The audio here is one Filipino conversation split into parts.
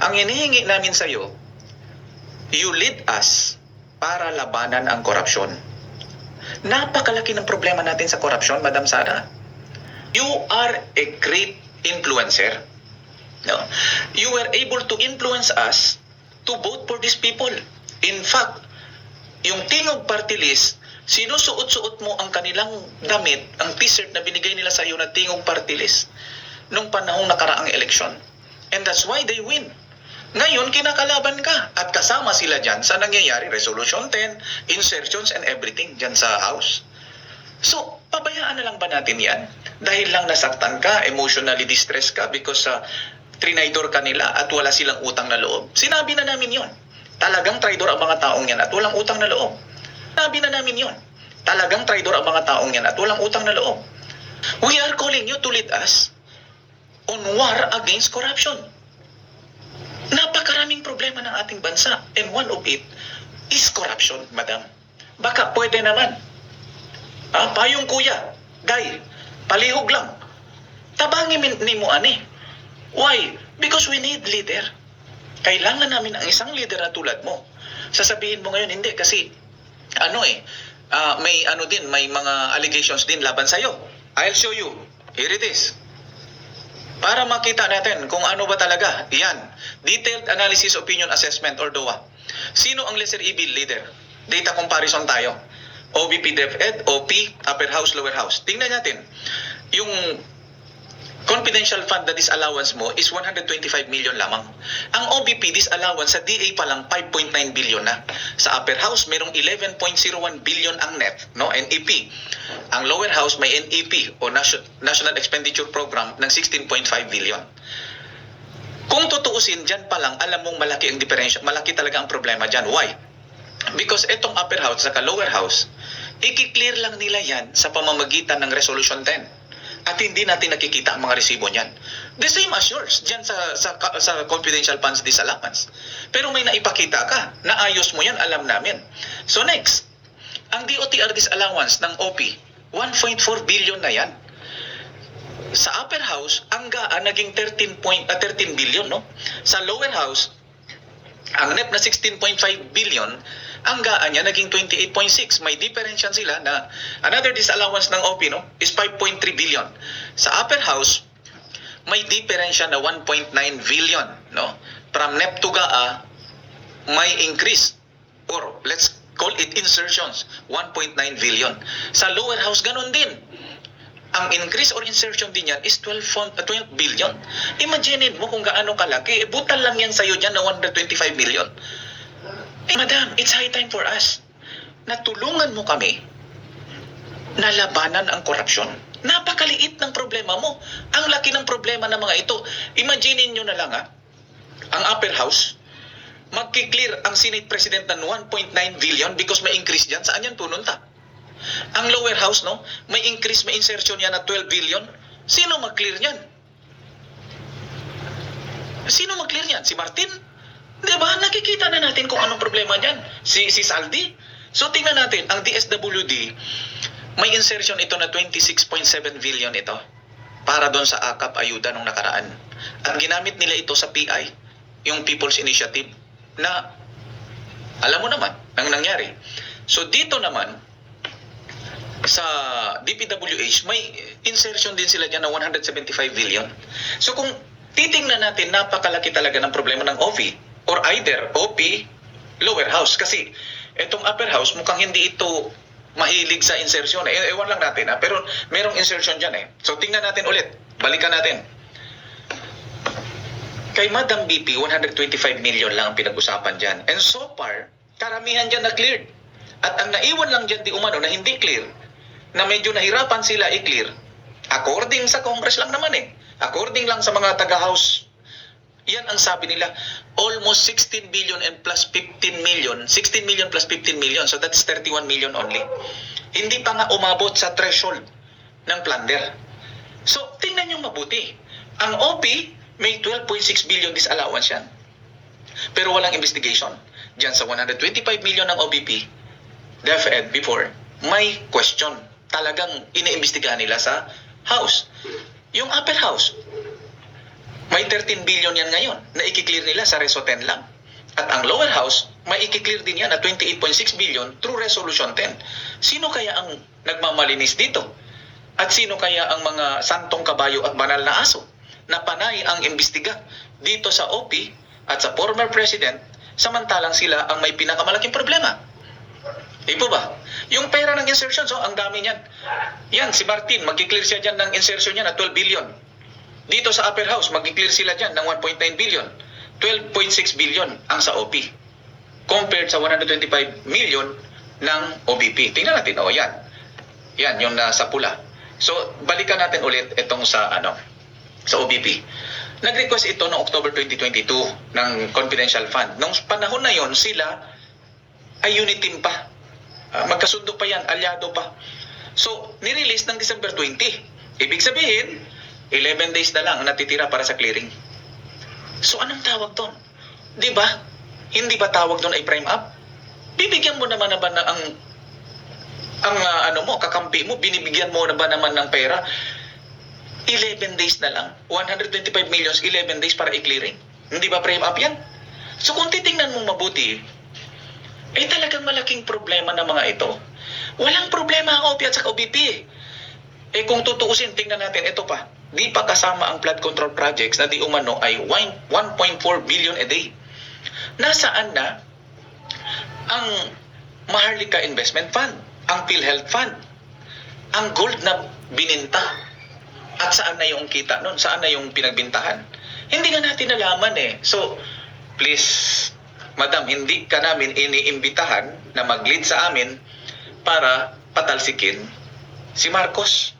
Ang hinihingi namin sa iyo, you lead us para labanan ang korupsyon. Napakalaki ng problema natin sa korupsyon, Madam Sara. You are a great influencer. No? You were able to influence us to vote for these people. In fact, yung Tingog Party List, sinusuot-suot mo ang kanilang damit, ang t-shirt na binigay nila sa iyo na Tingog Party List nung panahong nakaraang eleksyon. And that's why they win. Ngayon, kinakalaban ka at kasama sila dyan sa nangyayari, Resolution 10, insertions and everything dyan sa House. So, pabayaan na lang ba natin yan? Dahil lang nasaktan ka, emotionally distressed ka because trinidor ka nila at wala silang utang na loob. Sinabi na namin yon. Talagang traidor ang mga taong yan at walang utang na loob. Sinabi na namin yon. Talagang traidor ang mga taong yan at walang utang na loob. We are calling you to lead us on war against corruption. Napakaraming problema ng ating bansa and one of it is corruption, madam. Baka pwede naman. Payong kuya, guy, palihog lang. Tabangin ni mo ani. Why? Because we need leader. Kailangan namin ang isang leader na tulad mo. Sasabihin mo ngayon, hindi kasi may mga allegations din laban sa'yo. I'll show you. Here it is. Para makita natin kung ano ba talaga. Yan. Detailed Analysis Opinion Assessment or DOA. Sino ang lesser evil leader? Data comparison tayo. OVP DepEd, OP, Upper House, Lower House. Tingnan natin. Yung confidential fund na disallowance mo is 125 million lamang. Ang OVP disallowance sa DA pa lang 5.9 billion na. Sa Upper House merong 11.01 billion ang net, no? NEP. Ang Lower House may NEP o National Expenditure Program ng 16.5 billion. Kung tutuusin dyan pa lang, alam mong malaki ang diferensya, malaki talaga ang problema dyan. Why? Because itong Upper House at Lower House, i-clear lang nila yan sa pamamagitan ng Resolution 10. At hindi natin nakikita ang mga resibo niyan. The same as yours, dyan sa confidential funds disallowance. Pero may naipakita ka, naayos mo yan, alam namin. So next, ang DOTR disallowance ng OP, 1.4 billion na yan. Sa Upper House, ang GAA naging 13 billion, no? Sa Lower House, ang NEP na 16.5 billion, ang GAA niya naging 28.6. May differential sila na another disallowance ng OP, no, is 5.3 billion. Sa Upper House, may differential na 1.9 billion, no? From NEP to GAA, may increase or let's call it insertions, 1.9 billion. Sa Lower House, ganun din. Ang increase or insertion din yan is 12 billion. Imagine mo kung gaano kalaki. Butal lang yan sa'yo dyan na 125 million. Madam, it's high time for us na tulungan mo kami na labanan ang korupsyon. Napakaliit ng problema mo. Ang laki ng problema ng mga ito. Imagine nyo na lang ang Upper House, magkiklear ang Senate President ng 1.9 billion because may increase dyan. Saan yan pununta? Ang Lower House, no, may increase, may insertion yan na 12 billion. Sino mag-clear yan? Sino mag-clear yan? Si Martin? Diba? Nakikita na natin kung anong problema dyan. Si Saldi. So tingnan natin, ang DSWD, may insertion ito na 26.7 billion ito para doon sa AKAP ayuda nung nakaraan. At ginamit nila ito sa PI, yung People's Initiative, na alam mo naman ang nangyari. So dito naman, sa DPWH, may insertion din sila dyan na 175 billion. So kung titingnan natin, napakalaki talaga ng problema ng OV or either OP, Lower House. Kasi itong Upper House, mukhang hindi ito mahilig sa insertion. Ewan lang natin pero merong insertion dyan So tingnan natin ulit. Balikan natin. Kay Madam BP, 125 million lang ang pinag-usapan dyan. And so far, karamihan dyan na cleared. At ang naiwan lang dyan di umano na hindi clear, na medyo nahirapan sila i-clear, according sa Congress lang naman according lang sa mga taga-House, yan ang sabi nila, almost 16 billion and plus 15 million, 16 million plus 15 million, so that's 31 million only. Hindi pa nga umabot sa threshold ng plunder. So, tingnan nyo mabuti. Ang OP, may 12.6 billion disallowance yan. Pero walang investigation. Diyan sa 125 million ng OBP, DepEd before, may question. Talagang iniimbestigahan nila sa House. Yung Upper House, May 13 billion yan ngayon na i-clear nila sa Reso 10 lang. At ang lower house, may i-clear din yan na 28.6 billion through Resolution 10. Sino kaya ang nagmamalinis dito? At sino kaya ang mga santong kabayo at banal na aso na panay ang imbestiga dito sa OP at sa former president, samantalang sila ang may pinakamalaking problema? Ipo ba? Yung pera ng insertion, so ang dami niyan. Yan, si Martin, mag-clear siya dyan ng insertion niya na 12 billion. Dito sa upper house, mag-clear sila dyan ng 1.9 billion. 12.6 billion ang sa OP. Compared sa 125 million ng OBP. Tingnan natin, yan. Yan, yung nasa pula. So, balikan natin ulit itong sa OBP. Nag-request ito noong October 2022 ng confidential fund. Noong panahon na yon, sila ay unit team pa. Magkasundo pa yan, alyado pa. So, nirelease ng December 20. Ibig sabihin, 11 days na lang natitira para sa clearing. So, anong tawag doon? Di ba? Hindi ba tawag doon ay prime up? Bibigyan mo naman na ba na kakampi mo, binibigyan mo na ba naman ng pera? 11 days na lang. 125 millions, 11 days para i-clearing. Hindi ba prime up yan? So, kung titingnan mong mabuti, talagang malaking problema ng mga ito. Walang problema ang OP at sa OBP. Kung tutuusin, tingnan natin, ito pa. Di pa kasama ang flood control projects na di umano ay 1.4 billion a day. Nasaan na ang Maharlika Investment Fund, ang PhilHealth Fund, ang gold na bininta? At saan na yung kita nun? Saan na yung pinagbintahan? Hindi nga natin nalaman So, please, Madam, hindi ka namin iniimbitahan na mag-lead sa amin para patalsikin si Marcos.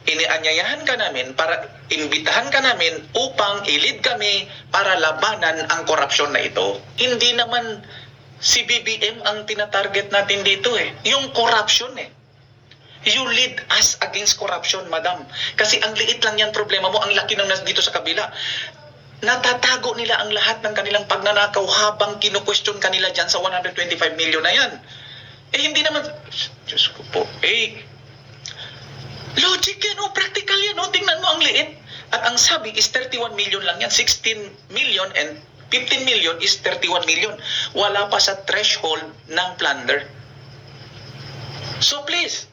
Inianyayahan ka namin para imbitahan ka namin upang i-lead kami para labanan ang korupsyon na ito. Hindi naman si BBM ang tinatarget natin dito Yung korupsyon You lead us against corruption, Madam. Kasi ang liit lang yan problema mo, ang laki ng dito sa kabila. Natatago nila ang lahat ng kanilang pagnanakaw habang kinu-question kanila dyan sa 125 million na yan. Hindi naman, Diyos ko po, logic yan practical yan tingnan mo ang liit. At ang sabi is 31 million lang yan, 16 million and 15 million is 31 million. Wala pa sa threshold ng plunder. So please,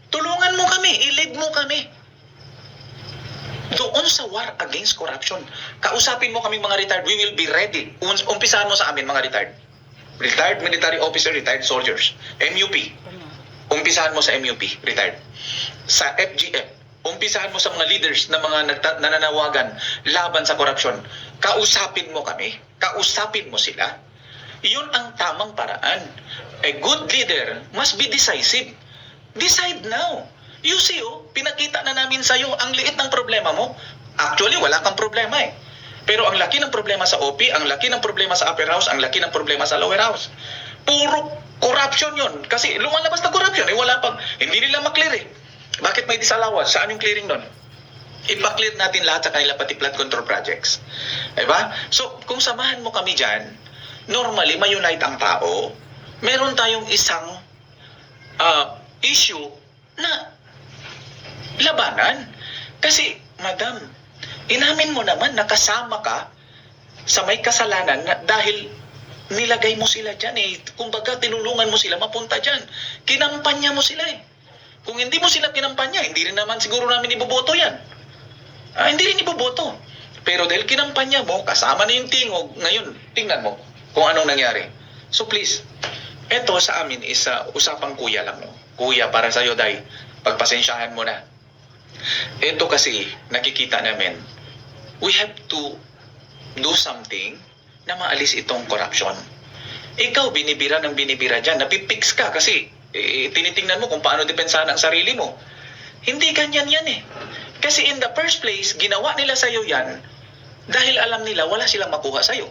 tulungan mo kami, i-lead mo kami doon sa war against corruption. Kausapin mo kami mga retired, we will be ready. Umpisahan mo sa amin mga retired. Retired military officer, retired soldiers. MUP. Umpisahan mo sa MUP, retired. Sa FGF, umpisahan mo sa mga leaders na mga nananawagan laban sa korupsyon. Kausapin mo kami. Kausapin mo sila. Yun ang tamang paraan. A good leader must be decisive. Decide now. You see, pinakita na namin sa'yo ang liit ng problema mo. Actually, wala kang problema Pero ang laki ng problema sa OP, ang laki ng problema sa upper house, ang laki ng problema sa lower house. Puro corruption yun. Kasi lumalabas na corruption, wala pang, hindi nila maklear Bakit may disallowance? Saan yung clearing doon? Ipa-clear natin lahat sa kanila pati flood control projects. Diba? So, kung samahan mo kami dyan, normally, may-unite ang tao. Meron tayong isang issue na labanan. Kasi, Madam, inamin mo naman nakasama ka sa may kasalanan na dahil nilagay mo sila dyan Kumbaga, tinulungan mo sila mapunta dyan. Kinampanya mo sila Kung hindi mo sila kinampanya, hindi rin naman siguro namin iboboto yan. Hindi rin iboboto. Pero dahil kinampanya mo, kasama na yung tingog, ngayon, tingnan mo kung anong nangyari. So please, eto sa amin is usapang kuya lang. Kuya, para sa'yo, Day, pagpasensyahan mo na. Ito kasi, nakikita namin, we have to do something na maalis itong corruption. Ikaw, binibira ng binibira dyan, napipix ka kasi tinitingnan mo kung paano depensahan ang sarili mo. Hindi ganyan yan Kasi in the first place, ginawa nila sa'yo yan dahil alam nila wala silang makuha sa'yo.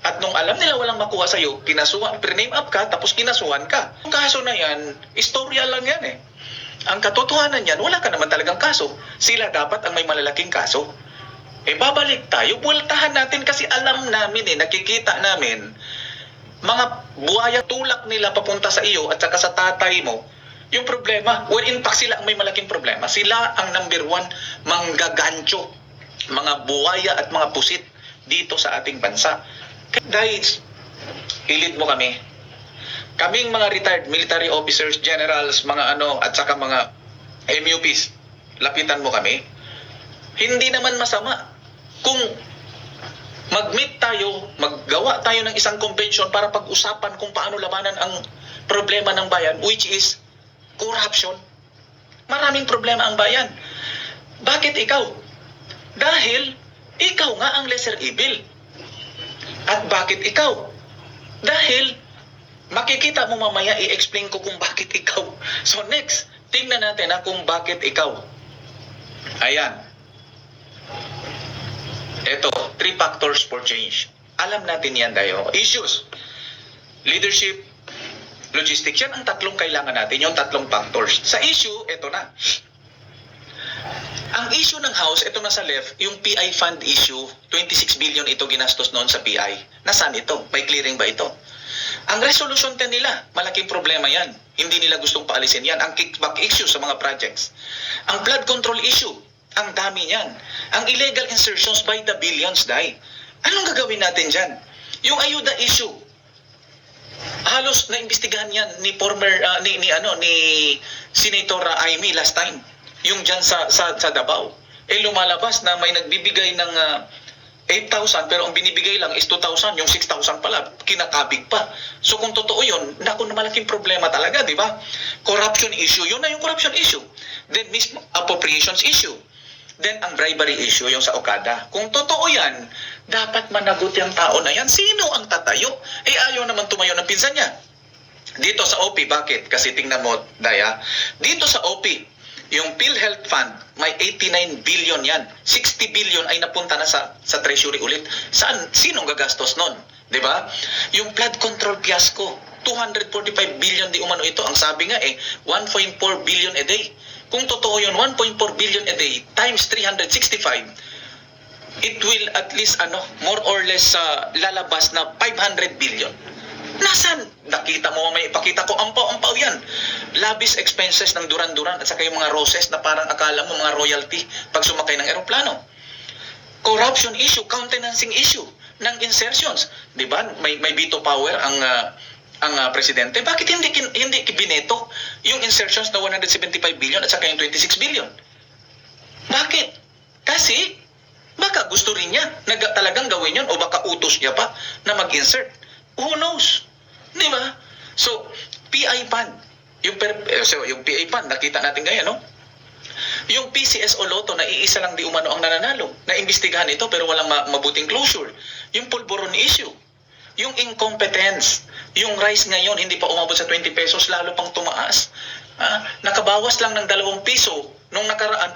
At nung alam nila walang makuha sa'yo, pre-name up ka, tapos kinasuhan ka. Ang kaso na yan, istorya lang yan Ang katotohanan yan, wala ka naman talagang kaso. Sila dapat ang may malalaking kaso. Babalik tayo, buwaltahan natin kasi alam namin nakikita namin, mga buhaya tulak nila papunta sa iyo at saka sa tatay mo, yung problema, well in fact sila ang may malaking problema. Sila ang number one manggagancho. mga buwaya at mga pusit dito sa ating bansa. Dahil ilid mo kami. Kaming mga retired military officers, generals, mga at saka mga MUPs, lapitan mo kami. Hindi naman masama kung mag-meet tayo, maggawa tayo ng isang convention para pag-usapan kung paano labanan ang problema ng bayan, which is corruption. Maraming problema ang bayan. Bakit ikaw? Dahil ikaw nga ang lesser evil. At bakit ikaw? Dahil makikita mo mamaya, i-explain ko kung bakit ikaw. So next, tingnan natin kung bakit ikaw. Ayan. Ito, 3 factors for change. Alam natin yan tayo. Issues. Leadership, logistics. Yan ang tatlong kailangan natin. Yung tatlong factors. Sa issue, ito na. Ang issue ng House, ito na sa left, yung PI fund issue, 26 billion ito ginastos noon sa PI. Nasaan ito? May clearing ba ito? Ang resolution 10 nila, malaking problema yan. Hindi nila gustong paalisin yan. Ang kickback issue sa mga projects. Ang flood control issue, ang dami niyan. Ang illegal insertions by the billions, dai. Anong gagawin natin dyan? Yung ayuda issue, halos naimbestigahan yan ni ni Senator Amy last time. Yung dyan sa Davao. Lumalabas na may nagbibigay ng 8,000 pero ang binibigay lang is 2,000, yung 6,000 pala kinakabig pa. So kung totoo yun, naku, malaking problema talaga, di ba? Corruption issue, yun na yung corruption issue. Then mismo appropriations issue. Then ang bribery issue, yung sa Okada. Kung totoo yan, dapat managot yung tao na yan. Sino ang tatayo? Ayaw naman tumayo ng pinsan niya. Dito sa OP, bakit? Kasi tingnan mo, Daya, dito sa OP, yung PhilHealth Fund, may 89 billion yan. 60 billion ay napunta na sa treasury ulit. Saan? Sinong gagastos nun? Diba? Yung flood control fiasco, 245 billion di umano ito. Ang sabi nga 1.4 billion a day. Kung totoo yun, 1.4 billion a day times 365, it will at least more or less lalabas na 500 billion. Nasaan? Nakita mo, may ipakita ko, ampaw-ampaw yan. Lavish expenses ng duran-duran at saka yung mga roses na parang akala mo mga royalty pag sumakay ng eroplano. Corruption issue, countenancing issue ng insertions. Di ba? May veto power ang presidente. Bakit hindi bineto yung insertions na 175 billion at saka yung 26 billion? Bakit? Kasi baka gusto rin niya na talagang gawin yun o baka utos niya pa na mag-insert. Who knows? Di ba? So, PI fund. Yung PI fund, nakita natin ngayon, no? Yung PCSO Lotto na iisa lang di umano ang nananalo. Naimbestigahan ito pero walang mabuting closure. Yung pulburon issue. Yung incompetence. Yung rice ngayon hindi pa umabot sa 20 pesos, lalo pang tumaas. Nakabawas lang ng 2 piso. Nung nakaraan,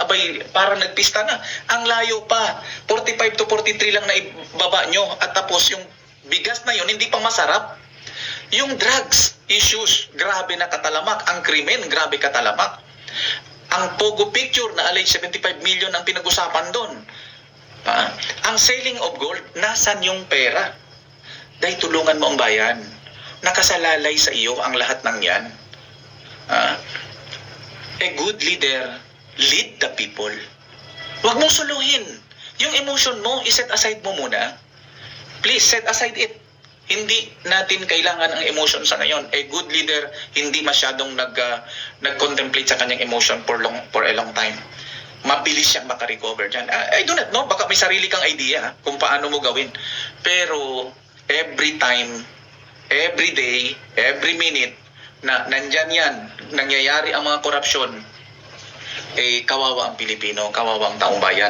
parang nagpista na. Ang layo pa. 45 to 43 lang na ibaba nyo. At tapos yung bigas na yun, hindi pa masarap. Yung drugs issues, grabe na katalamak. Ang krimen, grabe katalamak. Ang Pogo picture na alleged 75 million ang pinag-usapan doon. Ang selling of gold, nasan yung pera? Dahil tulungan mo ang bayan. Nakasalalay sa iyo ang lahat ng yan. A good leader, lead the people. Huwag mong suluhin. Yung emotion mo, iset aside mo muna. Please, set aside it. Hindi natin kailangan ang emotion sa ngayon. A good leader, hindi masyadong nag-contemplate sa kanyang emotion for a long time. Mabilis siyang makarecover dyan. I do not know, baka may sarili kang idea kung paano mo gawin. Pero every time, every day, every minute, na nandyan yan, nangyayari ang mga korupsyon, kawawa ang Pilipino, kawawa ang taong bayan.